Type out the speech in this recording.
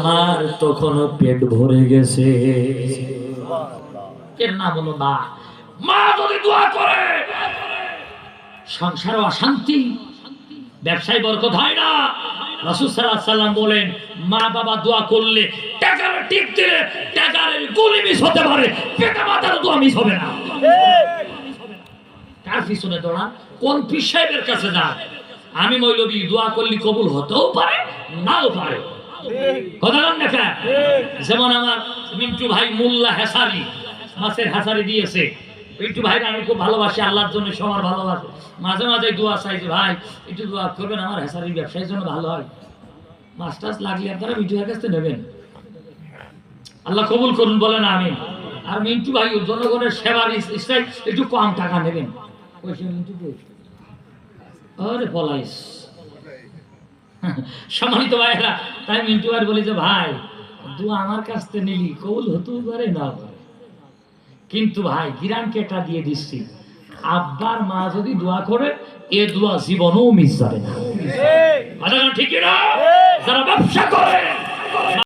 আমার তখনও পেট ভরে গেছে। এর নাম হলো মা। মা যদি দোয়া করে সংসারে অশান্তি, ব্যবসায় বরকত হয় না। রাসূল সাল্লাল্লাহু আলাইহি ওয়াসাল্লাম বলেন, মা বাবা দোয়া করলে টাকার টিপ দিলে টাকার গুলি মিস হতে পারে, পিতা মাতার দোয়া মিস হবে না। কার পিছনে দৌড়া? কোন পীর সাহেবের কাছে যা? আমি মৌলবি দোয়া করলে কবুল হতেও পারে, নাও পারে। কথা বলেন না? যেমন আমার মিন্টু ভাই মোল্লা হেসারি মাছের হাসারি দিয়েছে। মিন্টু ভাই আমি খুব ভালোবাসি, আল্লাহর জন্য সবার ভালোবাসি। মাঝে মাঝে দোয়া চাই যে ভাই একটু দোয়া করবেন আমার হেসারির ব্যবসায়ের জন্য ভালো হয়। মাছ টাছ লাগলে আপনারা মিন্টু ভাইয়ের কাছ থেকে নেবেন, আল্লাহ কবুল করুন, বলেন আমিন। আর মিন্টু ভাই জনগণের সেবার ইচ্ছায় একটু কম টাকা নেবেন। আরে পলাইস সম্মানিত ভাইরা, তাই মিন্টু ভাই বলি যে ভাই দোয়া আমার কাছ থেকে নিলি কবুল হতেও পারে না পারে, কিন্তু ভাই গিরানকে এটা দিয়ে দিচ্ছি, আব্বার মা যদি দোয়া করে এ দোয়া জীবনেও মিস যাবে না। ঠিক না? যারা ব্যবসা করে